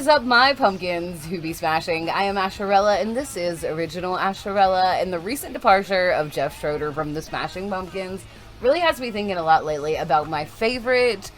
is up, my pumpkins who be smashing? I am Asherella, and this is Original Asherella, and the recent departure of Jeff Schroeder from the Smashing Pumpkins really has me thinking a lot lately about my favorite,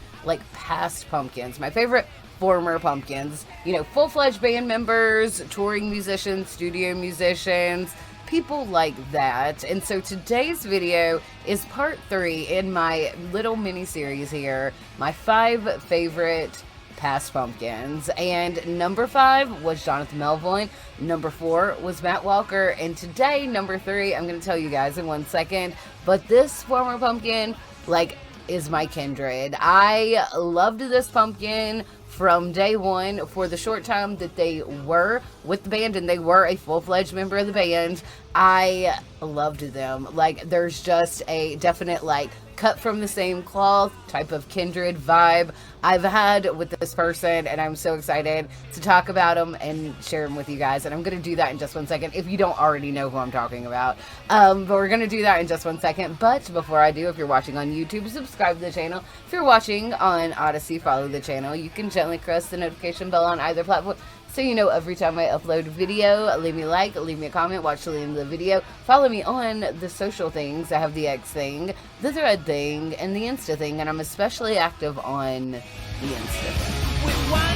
past pumpkins, my favorite former pumpkins, full-fledged band members, touring musicians, studio musicians, people like that. And so today's video is part 3 in my little mini-series here, my 5 favorite past pumpkins. And number 5 was Jonathan Melvoin, number 4 was Matt Walker, and today, number 3, I'm going to tell you guys in 1 second, but this former pumpkin, is my kindred. I loved this pumpkin from day one. For the short time that they were with the band and they were a full-fledged member of the band, I loved them. There's just a definite cut from the same cloth type of kindred vibe I've had with this person, and I'm so excited to talk about them and share them with you guys. And I'm going to do that in just 1 second if you don't already know who I'm talking about. But we're going to do that in just 1 second. But before I do, if you're watching on YouTube, subscribe to the channel. If you're watching on ODYSEE, follow the channel. You can gently press the notification bell on either platform so you know every time I upload a video. Leave me a like, leave me a comment, watch till the end of the video. Follow me on the social things. I have the X thing, the Thread thing, and the Insta thing, and I'm especially active on the Insta thing. With one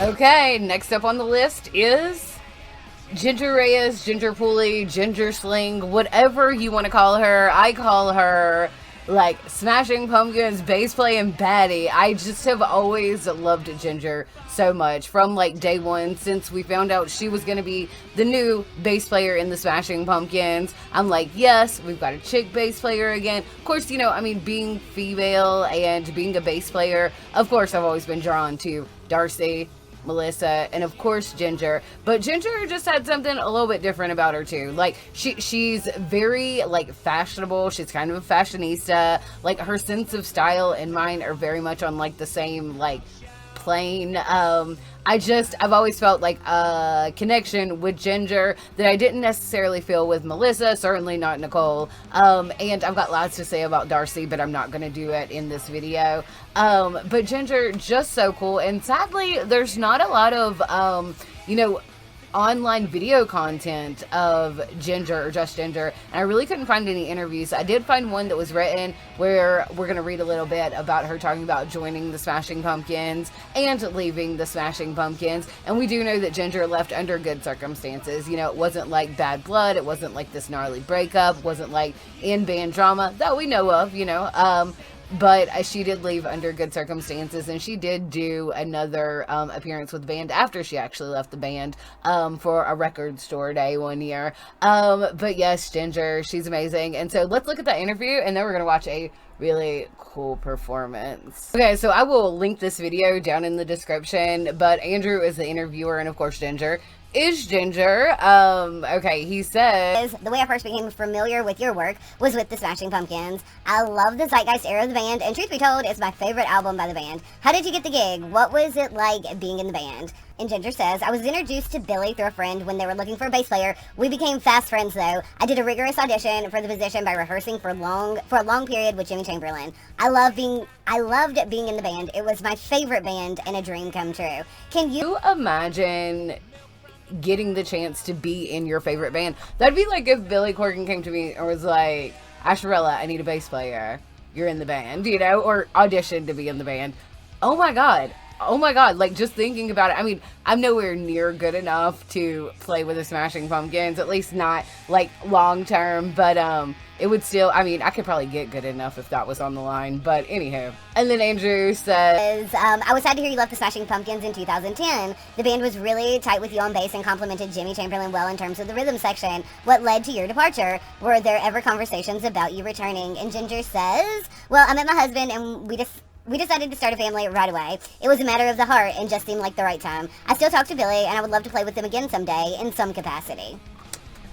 trick, okay, next up on the list is Ginger Reyes, Ginger Pooley, Ginger Sling, whatever you want to call her. I call her Smashing Pumpkins bass playing baddie. I just have always loved Ginger so much from day one, since we found out she was going to be the new bass player in the Smashing Pumpkins. I'm yes, we've got a chick bass player again. Of course, being female and being a bass player, of course I've always been drawn to Darcy, Melissa, and of course Ginger. But Ginger just had something a little bit different about her too. She's very fashionable. She's kind of a fashionista. Her sense of style and mine are very much on the same plane. I've always felt a connection with Ginger that I didn't necessarily feel with Melissa, certainly not Nicole. And I've got lots to say about Darcy, but I'm not going to do it in this video. But Ginger, just so cool. And sadly, there's not a lot of, online video content of Ginger or just Ginger, and I really couldn't find any interviews. I did find one that was written where we're going to read a little bit about her talking about joining the Smashing Pumpkins and leaving the Smashing Pumpkins. And we do know that Ginger left under good circumstances. It wasn't bad blood, it wasn't this gnarly breakup, wasn't in band drama that we know of, but she did leave under good circumstances, and she did do another appearance with the band after she actually left the band for a record store day one year. But yes, Ginger, she's amazing. And so let's look at that interview, and then we're going to watch a really cool performance. Okay, so I will link this video down in the description, but Andrew is the interviewer, and of course Ginger is Ginger. Okay, he says, the way I first became familiar with your work was with the Smashing Pumpkins. I love the Zeitgeist era of the band, and truth be told, it's my favorite album by the band. How did you get the gig? What was it like being in the band? And Ginger says, I was introduced to Billy through a friend when they were looking for a bass player. We became fast friends though. I did a rigorous audition for the position by rehearsing for a long period with Jimmy Chamberlain. I loved being in the band. It was my favorite band and a dream come true. Can you imagine getting the chance to be in your favorite band? That'd be if Billy Corgan came to me and was Asherella, I need a bass player. You're in the band, or auditioned to be in the band. Oh my god, just thinking about it. I mean, I'm nowhere near good enough to play with the Smashing Pumpkins, at least not long term, but it would still, I could probably get good enough if that was on the line, but anywho. And then Andrew says, I was sad to hear you left the Smashing Pumpkins in 2010. The band was really tight with you on bass and complimented Jimmy Chamberlain well in terms of the rhythm section. What led to your departure? Were there ever conversations about you returning? And Ginger says, well, I met my husband and we decided to start a family right away. It was a matter of the heart and just seemed like the right time. I still talk to Billy, and I would love to play with him again someday in some capacity.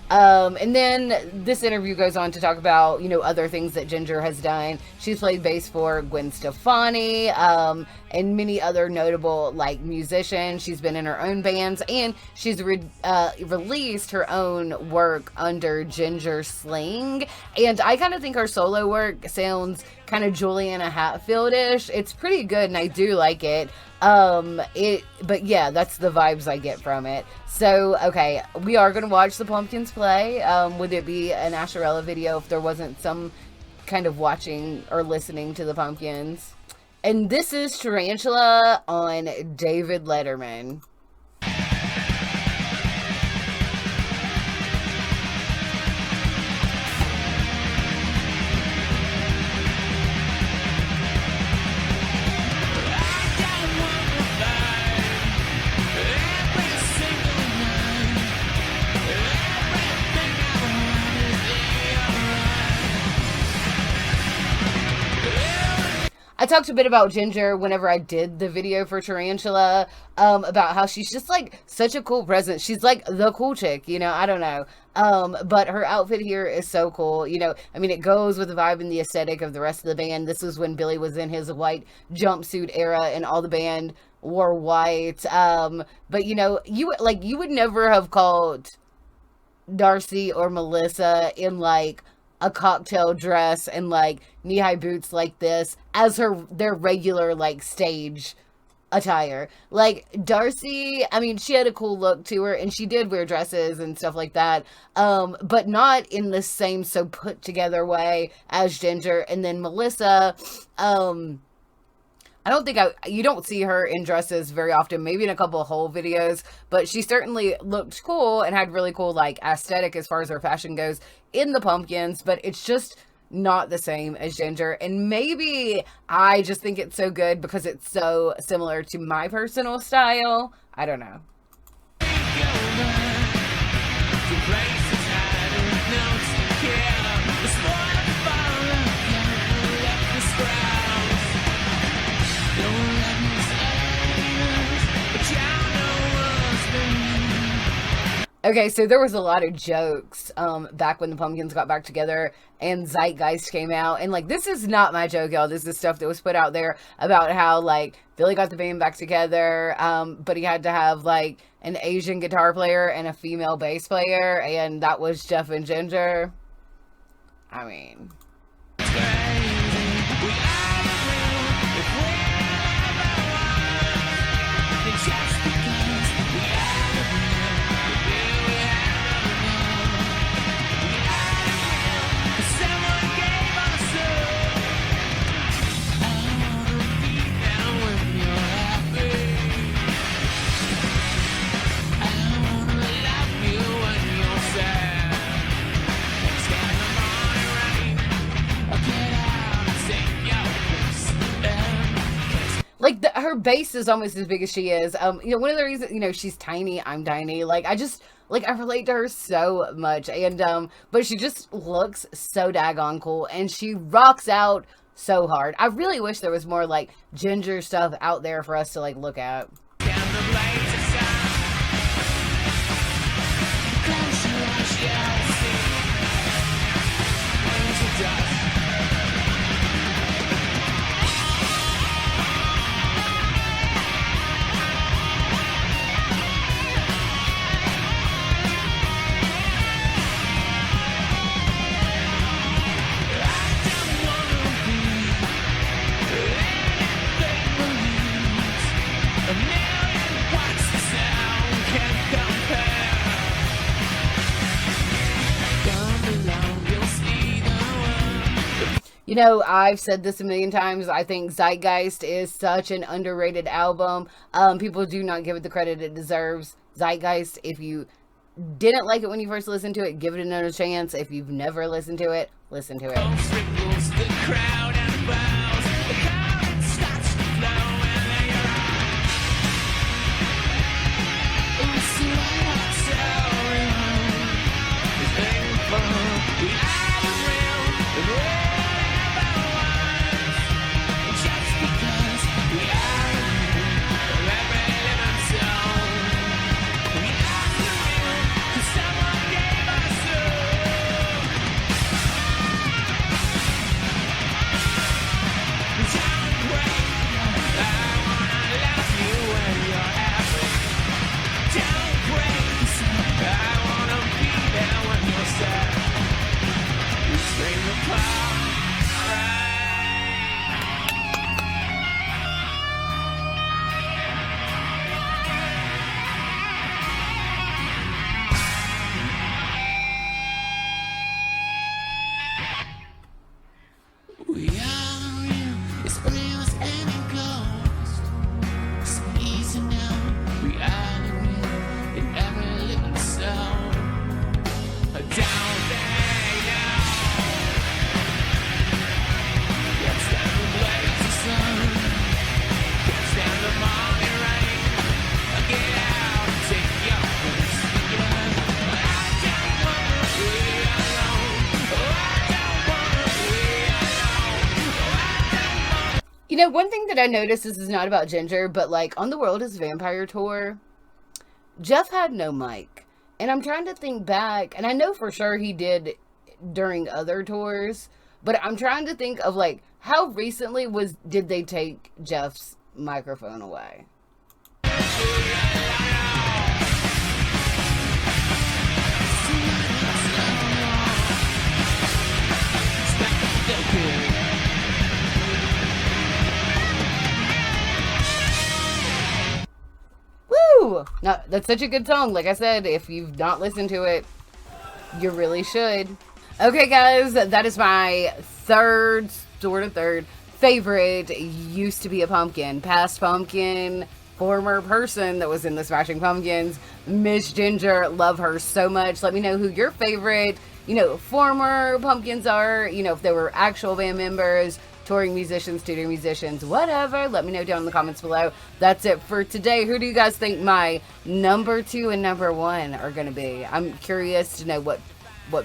And then this interview goes on to talk about, other things that Ginger has done. She's played bass for Gwen Stefani, and many other notable, musicians. She's been in her own bands, and she's released her own work under Ginger Sling. And I kind of think her solo work sounds kind of Juliana Hatfield-ish. It's pretty good, and I do like it. But yeah, that's the vibes I get from it. So, okay, we are going to watch the pumpkins play. Would it be an Asherella video if there wasn't some kind of watching or listening to the pumpkins? And this is Tarantella on David Letterman. I talked a bit about Ginger whenever I did the video for Tarantella, about how she's just like such a cool presence. She's like the cool chick, you know, I don't know. But her outfit here is so cool, you know, I mean, it goes with the vibe and the aesthetic of the rest of the band. This was when Billy was in his white jumpsuit era and all the band wore white. But you know, you would never have called Darcy or Melissa in like a cocktail dress and like knee-high boots like this as their regular like stage attire. Like Darcy, I mean, she had a cool look to her and she did wear dresses and stuff like that, but not in the same so put together way as Ginger. And then Melissa, I don't think you don't see her in dresses very often, maybe in a couple of whole videos, but she certainly looked cool and had really cool like aesthetic as far as her fashion goes in the pumpkins, but it's just not the same as Ginger. And maybe I just think it's so good because it's so similar to my personal style. I don't know. Okay, so there was a lot of jokes back when the Pumpkins got back together and Zeitgeist came out. And, like, this is not my joke, y'all. This is stuff that was put out there about how, like, Billy got the band back together, but he had to have, like, an Asian guitar player and a female bass player, and that was Jeff and Ginger. I mean... Like, her bass is almost as big as she is. You know, one of the reasons, you know, she's tiny, I'm tiny. Like, I just, like, I relate to her so much. And, but she just looks so daggone cool. And she rocks out so hard. I really wish there was more, like, Ginger stuff out there for us to, like, look at. You know, I've said this a million times. I think Zeitgeist is such an underrated album. People do not give it the credit it deserves. Zeitgeist, if you didn't like it when you first listened to it, give it another chance. If you've never listened to it, listen to it. You know, one thing that I noticed, this is not about Ginger, but like on the World is Vampire tour, Jeff had no mic. And I'm trying to think back, and I know for sure he did during other tours, but I'm trying to think of like how recently did they take Jeff's microphone away? Woo! No, that's such a good song. Like I said, if you've not listened to it, you really should. Okay, guys, that is my third favorite used to be a pumpkin, past pumpkin, former person that was in the Smashing Pumpkins, Miss Ginger. Love her so much. Let me know who your favorite, former pumpkins are, if they were actual band members, touring musicians, studio musicians, whatever. Let me know down in the comments below. That's it for today. Who do you guys think my number 2 and number 1 are going to be? I'm curious to know what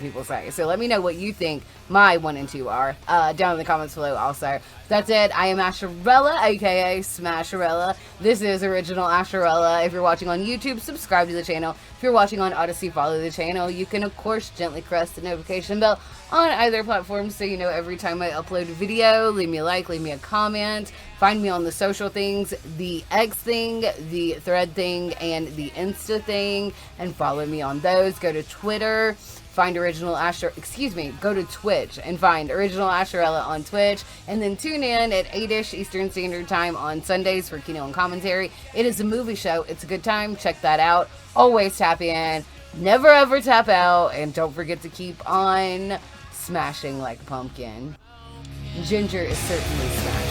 people say. So let me know what you think my 1 and 2 are down in the comments below also. That's it. I am Asherella, aka Smasherella. This is Original Asherella. If you're watching on YouTube, subscribe to the channel. If you're watching on ODYSEE, follow the channel. You can, of course, gently press the notification bell on either platform so you know every time I upload a video. Leave me a like, leave me a comment. Find me on the social things, the X thing, the Thread thing, and the Insta thing, and follow me on those. Go to Twitter. Go to Twitch and find Original Asherella on Twitch, and then tune in at 8-ish Eastern Standard Time on Sundays for Kino and commentary. It is a movie show. It's a good time. Check that out. Always tap in. Never ever tap out. And don't forget to keep on smashing like a pumpkin. Ginger is certainly smashing.